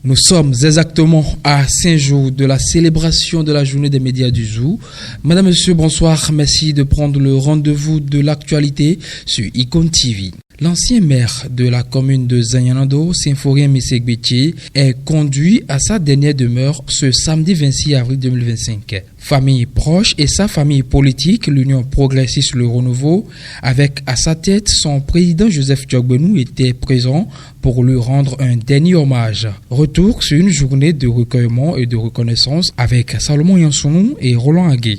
Nous sommes exactement à 5 jours de la célébration de la journée des médias du jour. Madame, Monsieur, bonsoir. Merci de prendre le rendez-vous de l'actualité sur Icon TV. L'ancien maire de la commune de Zanyanando, Symphorien Misegbetié, est conduit à sa dernière demeure ce samedi 26 avril 2025. Famille proche et sa famille politique, l'Union progressiste Le Renouveau, avec à sa tête son président Joseph Diogbenou, était présent pour lui rendre un dernier hommage. Retour sur une journée de recueillement et de reconnaissance avec Salomon Yansonou et Roland Agué.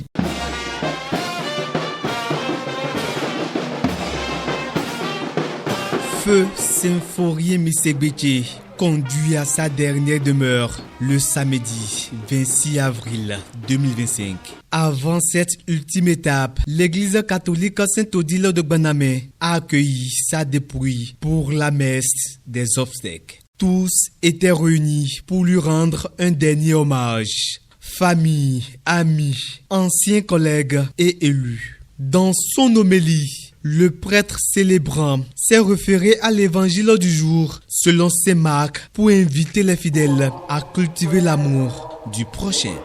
Feu Symphorien Misegbetié, conduit à sa dernière demeure le samedi 26 avril 2025. Avant cette ultime étape, l'église catholique Saint-Odile de Gbanamé a accueilli sa dépouille pour la messe des obsèques. Tous étaient réunis pour lui rendre un dernier hommage. Famille, amis, anciens collègues et élus. Dans son homélie, le prêtre célébrant s'est référé à l'évangile du jour selon Saint Marc pour inviter les fidèles à cultiver l'amour du prochain.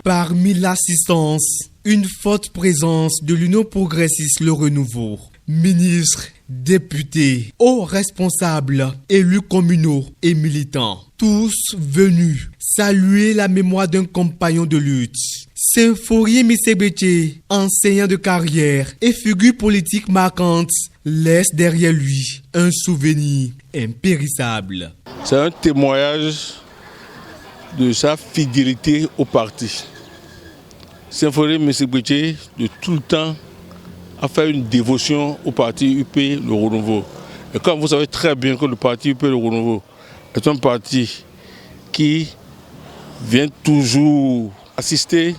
Parmi l'assistance, une forte présence de l'Union progressiste Le Renouveau. Ministres, députés, hauts responsables, élus communaux et militants. Tous venus saluer la mémoire d'un compagnon de lutte. Symphorien Misegbetié, enseignant de carrière et figure politique marquante, laisse derrière lui un souvenir impérissable. C'est un témoignage de sa fidélité au parti. Symphorien Misegbetié, de tout le temps, a fait une dévotion au parti UP Le Renouveau. Et comme vous savez très bien que le parti UP Le Renouveau est un parti qui vient toujours assister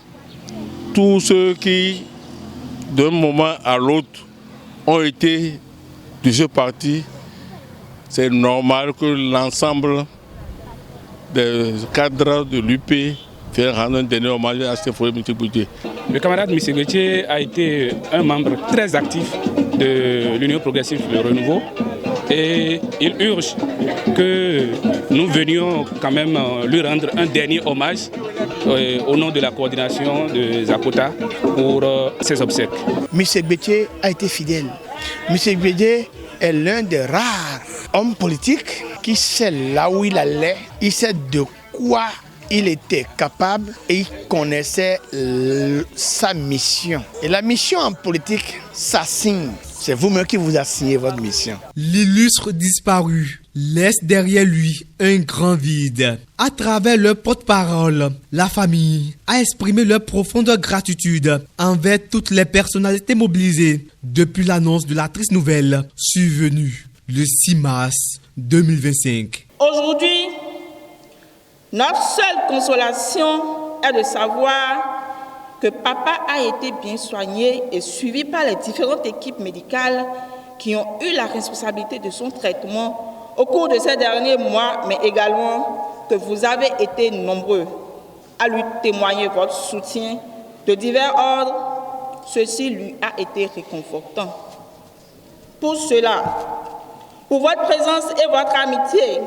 tous ceux qui, d'un moment à l'autre, ont été de ce parti, c'est normal que l'ensemble des cadres de l'UP viennent rendre un dernier hommage à Symphorien Misegbetié. Le camarade Misegbetié a été un membre très actif de l'Union progressiste Le Renouveau et il urge que nous venions quand même lui rendre un dernier hommage au nom de la coordination de Zakota pour ses obsèques. Misegbetié a été fidèle. Misegbetié est l'un des rares hommes politiques qui sait là où il allait, il sait de quoi il était capable et il connaissait sa mission. Et la mission en politique s'assigne. C'est vous-même qui vous assignez votre mission. L'illustre disparu laisse derrière lui un grand vide. À travers leur porte-parole, la famille a exprimé leur profonde gratitude envers toutes les personnalités mobilisées depuis l'annonce de la triste nouvelle survenue le 6 mars 2025. Aujourd'hui, notre seule consolation est de savoir que papa a été bien soigné et suivi par les différentes équipes médicales qui ont eu la responsabilité de son traitement au cours de ces derniers mois, mais également que vous avez été nombreux à lui témoigner votre soutien de divers ordres. Ceci lui a été réconfortant. Pour cela, pour votre présence et votre amitié,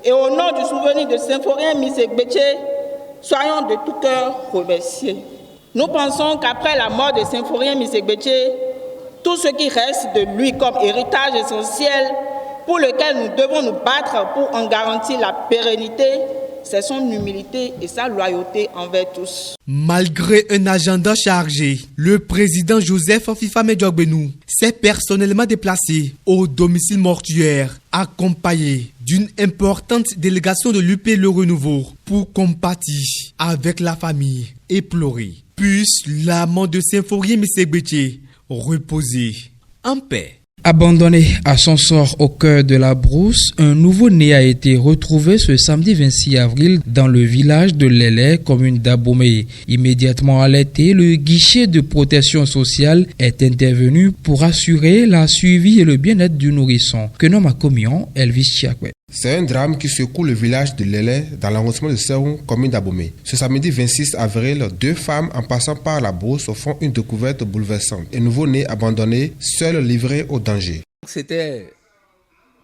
et au nom du souvenir de Symphorien Misegbetié, soyons de tout cœur remerciés. Nous pensons qu'après la mort de Symphorien Misegbetié, tout ce qui reste de lui comme héritage essentiel pour lequel nous devons nous battre pour en garantir la pérennité, c'est son humilité et sa loyauté envers tous. Malgré un agenda chargé, le président Joseph Fifame Diogbenou s'est personnellement déplacé au domicile mortuaire, accompagné d'une importante délégation de l'UP Le Renouveau pour compatir avec la famille et pleurer. Puisse l'âme de Symphorien Misegbetié reposer en paix. Abandonné à son sort au cœur de la brousse, un nouveau-né a été retrouvé ce samedi 26 avril dans le village de Lélé, commune d'Abomey. Immédiatement alerté, le guichet de protection sociale est intervenu pour assurer la suivi et le bien-être du nourrisson, que nomme à Comion Elvis Chiakwe. C'est un drame qui secoue le village de Lélé dans l'arrondissement de Serron, commune d'Abomey. Ce samedi 26 avril, 2 femmes en passant par la brousse font une découverte bouleversante. Un nouveau-né abandonné, seul livré au danger. C'était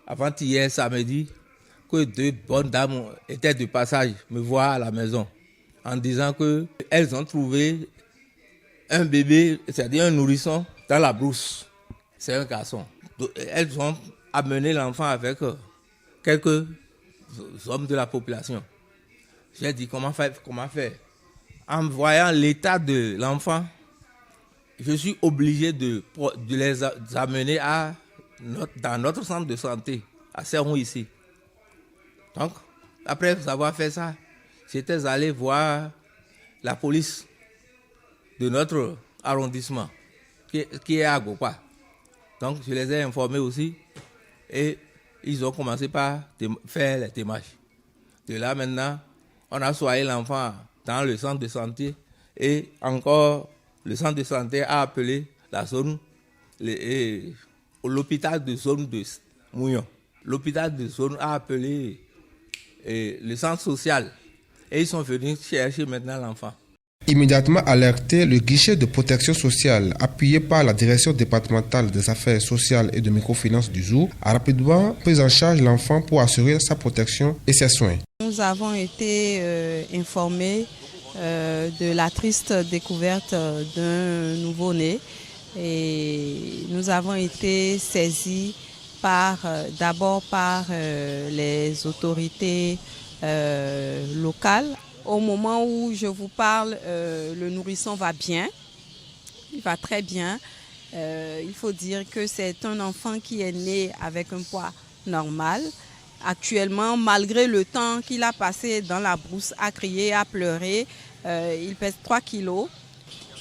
avant-hier samedi que 2 bonnes dames étaient de passage me voir à la maison en disant qu'elles ont trouvé un bébé, c'est-à-dire un nourrisson, dans la brousse. C'est un garçon. Elles ont amené l'enfant avec quelques hommes de la population. J'ai dit comment faire. En voyant l'état de l'enfant, je suis obligé de les amener dans notre centre de santé, à Serron ici. Donc, après avoir fait ça, j'étais allé voir la police de notre arrondissement, qui est à Gopa. Donc, je les ai informés aussi et ils ont commencé par faire les démarches. De là, maintenant, on a soigné l'enfant dans le centre de santé et encore, le centre de santé a appelé la zone, l'hôpital de zone de Mouillon. L'hôpital de zone a appelé le centre social et ils sont venus chercher maintenant l'enfant. Immédiatement alerté, le guichet de protection sociale, appuyé par la direction départementale des affaires sociales et de microfinance du Zou, a rapidement pris en charge l'enfant pour assurer sa protection et ses soins. Nous avons été informés de la triste découverte d'un nouveau-né et nous avons été saisis d'abord par les autorités locales. Au moment où je vous parle, le nourrisson va bien, il va très bien. Il faut dire que c'est un enfant qui est né avec un poids normal. Actuellement, malgré le temps qu'il a passé dans la brousse à crier, à pleurer, il pèse 3 kilos.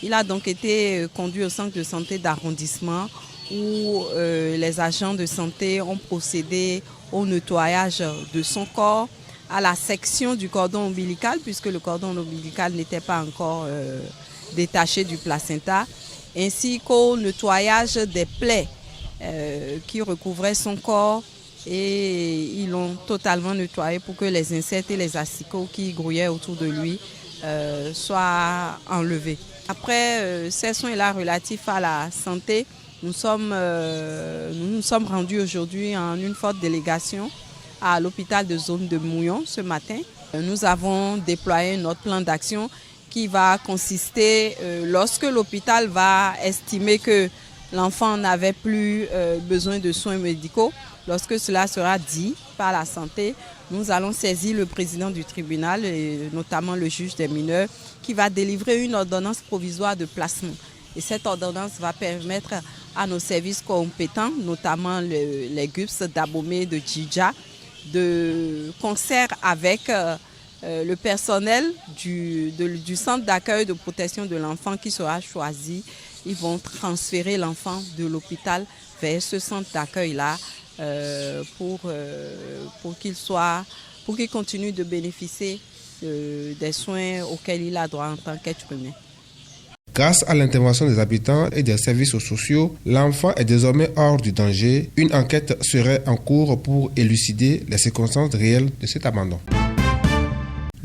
Il a donc été conduit au centre de santé d'arrondissement où les agents de santé ont procédé au nettoyage de son corps, à la section du cordon ombilical, puisque le cordon ombilical n'était pas encore détaché du placenta, ainsi qu'au nettoyage des plaies qui recouvraient son corps, et ils l'ont totalement nettoyé pour que les insectes et les asticots qui grouillaient autour de lui soient enlevés. Après ces soins-là relatifs à la santé, nous nous sommes rendus aujourd'hui en une forte délégation à l'hôpital de zone de Mouillon ce matin. Nous avons déployé notre plan d'action qui va consister, lorsque l'hôpital va estimer que l'enfant n'avait plus besoin de soins médicaux, lorsque cela sera dit par la santé, nous allons saisir le président du tribunal, et notamment le juge des mineurs, qui va délivrer une ordonnance provisoire de placement. Et cette ordonnance va permettre à nos services compétents, notamment les GUPS d'Abomey, de Djidja, de concert avec le personnel du centre d'accueil de protection de l'enfant qui sera choisi. Ils vont transférer l'enfant de l'hôpital vers ce centre d'accueil-là pour qu'il continue de bénéficier des soins auxquels il a droit en tant qu'être humain. Grâce à l'intervention des habitants et des services sociaux, l'enfant est désormais hors du danger. Une enquête serait en cours pour élucider les circonstances réelles de cet abandon.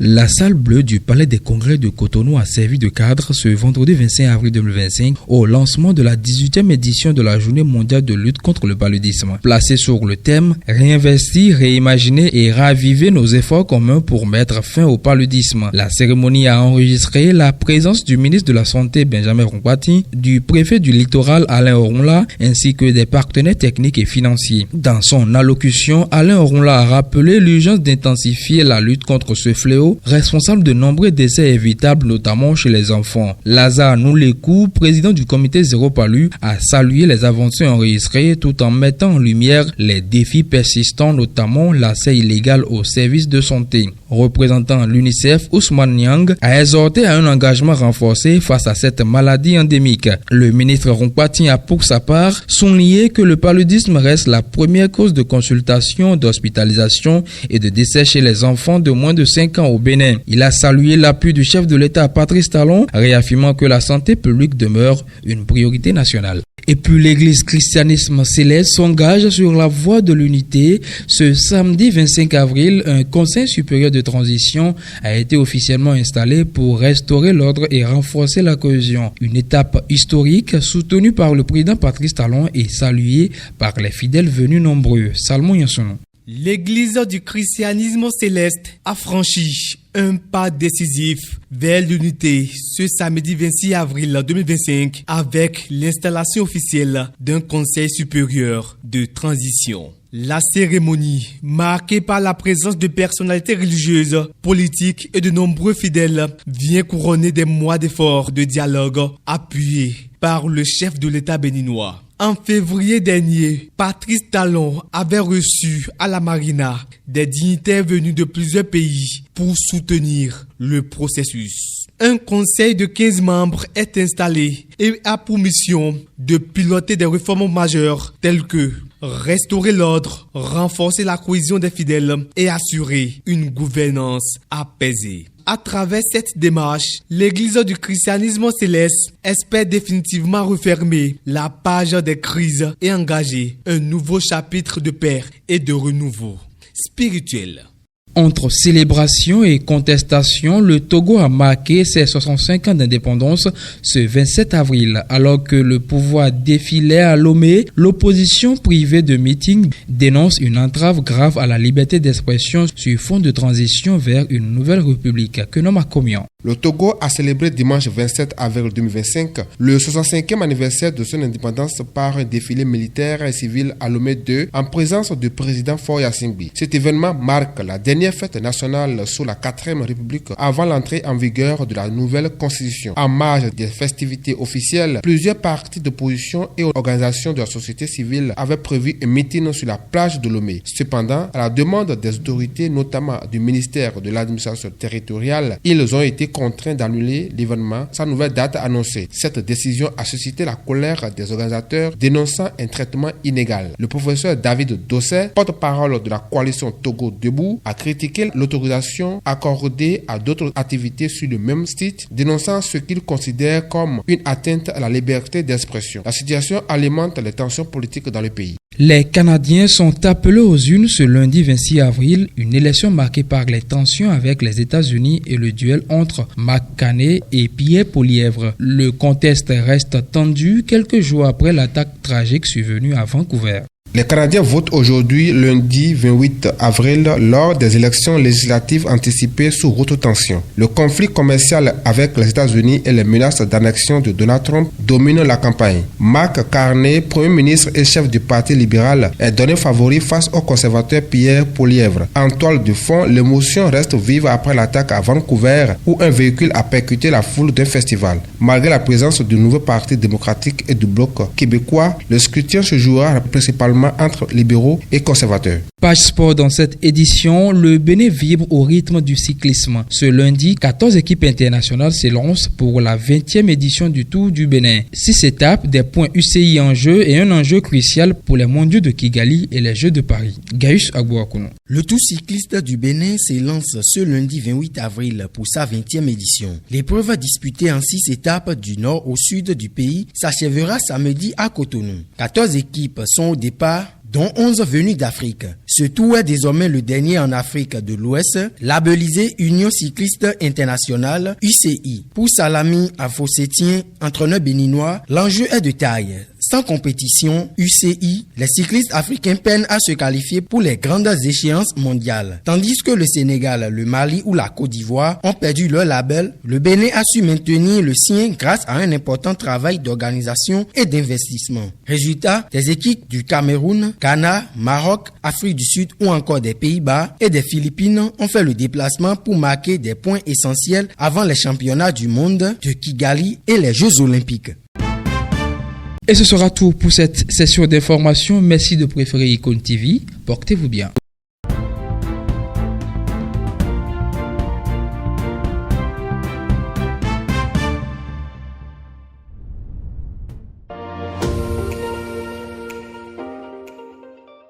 La salle bleue du Palais des Congrès de Cotonou a servi de cadre ce vendredi 25 avril 2025 au lancement de la 18e édition de la Journée mondiale de lutte contre le paludisme. Placée sur le thème « Réinvestir, réimaginer et raviver nos efforts communs pour mettre fin au paludisme ». La cérémonie a enregistré la présence du ministre de la Santé Benjamin Rompati, du préfet du littoral Alain Oronla ainsi que des partenaires techniques et financiers. Dans son allocution, Alain Oronla a rappelé l'urgence d'intensifier la lutte contre ce fléau fléau responsable de nombreux décès évitables, notamment chez les enfants. Lazare Noulekou, président du comité Zéro Palu, a salué les avancées enregistrées tout en mettant en lumière les défis persistants, notamment l'accès illégal aux services de santé. Représentant l'UNICEF, Ousmane Niang, a exhorté à un engagement renforcé face à cette maladie endémique. Le ministre Ronkpati a pour sa part souligné que le paludisme reste la première cause de consultation, d'hospitalisation et de décès chez les enfants de moins de 5 ans au Bénin. Il a salué l'appui du chef de l'État Patrice Talon, réaffirmant que la santé publique demeure une priorité nationale. Et puis l'église Christianisme Céleste s'engage sur la voie de l'unité. Ce samedi 25 avril, un conseil supérieur de transition a été officiellement installé pour restaurer l'ordre et renforcer la cohésion. Une étape historique soutenue par le président Patrice Talon et saluée par les fidèles venus nombreux. Salmon Yansono. L'église du christianisme céleste a franchi un pas décisif vers l'unité ce samedi 26 avril 2025 avec l'installation officielle d'un conseil supérieur de transition. La cérémonie, marquée par la présence de personnalités religieuses, politiques et de nombreux fidèles, vient couronner des mois d'efforts de dialogue appuyés par le chef de l'État béninois. En février dernier, Patrice Talon avait reçu à la Marina des dignitaires venus de plusieurs pays pour soutenir le processus. Un conseil de 15 membres est installé et a pour mission de piloter des réformes majeures telles que restaurer l'ordre, renforcer la cohésion des fidèles et assurer une gouvernance apaisée. À travers cette démarche, l'Église du christianisme céleste espère définitivement refermer la page des crises et engager un nouveau chapitre de paix et de renouveau spirituel. Entre célébration et contestation, le Togo a marqué ses 65 ans d'indépendance ce 27 avril. Alors que le pouvoir défilait à Lomé, l'opposition privée de meetings dénonce une entrave grave à la liberté d'expression sur fond de transition vers une nouvelle république. Que nomme à Comian. Le Togo a célébré dimanche 27 avril 2025 le 65e anniversaire de son indépendance par un défilé militaire et civil à Lomé 2 en présence du président Faure Gnassingbé. Cet événement marque la dernière fête nationale sous la 4e République avant l'entrée en vigueur de la nouvelle constitution. En marge des festivités officielles, plusieurs partis d'opposition et organisations de la société civile avaient prévu un meeting sur la plage de Lomé. Cependant, à la demande des autorités, notamment du ministère de l'administration territoriale, ils ont été contraints d'annuler l'événement sans nouvelle date annoncée. Cette décision a suscité la colère des organisateurs dénonçant un traitement inégal. Le professeur David Dosset, porte-parole de la coalition Togo Debout, a critiqué l'autorisation accordée à d'autres activités sur le même site, dénonçant ce qu'il considère comme une atteinte à la liberté d'expression. La situation alimente les tensions politiques dans le pays. Les Canadiens sont appelés aux urnes ce lundi 26 avril, une élection marquée par les tensions avec les États-Unis et le duel entre Mark Carney et Pierre Poilievre. Le contexte reste tendu quelques jours après l'attaque tragique survenue à Vancouver. Les Canadiens votent aujourd'hui, lundi 28 avril, lors des élections législatives anticipées sous haute tension. Le conflit commercial avec les États-Unis et les menaces d'annexion de Donald Trump dominent la campagne. Mark Carney, Premier ministre et chef du Parti libéral, est donné favori face au conservateur Pierre Poilievre. En toile de fond, l'émotion reste vive après l'attaque à Vancouver où un véhicule a percuté la foule d'un festival. Malgré la présence du nouveau Parti démocratique et du Bloc québécois, le scrutin se jouera principalement entre libéraux et conservateurs. Page sport dans cette édition, le Bénin vibre au rythme du cyclisme. Ce lundi, 14 équipes internationales s'élancent pour la 20e édition du Tour du Bénin. 6 étapes, des points UCI en jeu et un enjeu crucial pour les mondiaux de Kigali et les Jeux de Paris. Gaius Agouakounou. Le Tour cycliste du Bénin s'élance ce lundi 28 avril pour sa 20e édition. L'épreuve disputée en 6 étapes du nord au sud du pays s'achèvera samedi à Cotonou. 14 équipes sont au départ, dont 11 venus d'Afrique. Ce tour est désormais le dernier en Afrique de l'Ouest, labellisé Union cycliste internationale, UCI. Pour Salami Afossétien, entraîneur béninois, l'enjeu est de taille. Sans compétition UCI, les cyclistes africains peinent à se qualifier pour les grandes échéances mondiales. Tandis que le Sénégal, le Mali ou la Côte d'Ivoire ont perdu leur label, le Bénin a su maintenir le sien grâce à un important travail d'organisation et d'investissement. Résultat, des équipes du Cameroun, Ghana, Maroc, Afrique du Sud ou encore des Pays-Bas et des Philippines ont fait le déplacement pour marquer des points essentiels avant les championnats du monde de Kigali et les Jeux Olympiques. Et ce sera tout pour cette session d'information. Merci de préférer Icon TV. Portez-vous bien.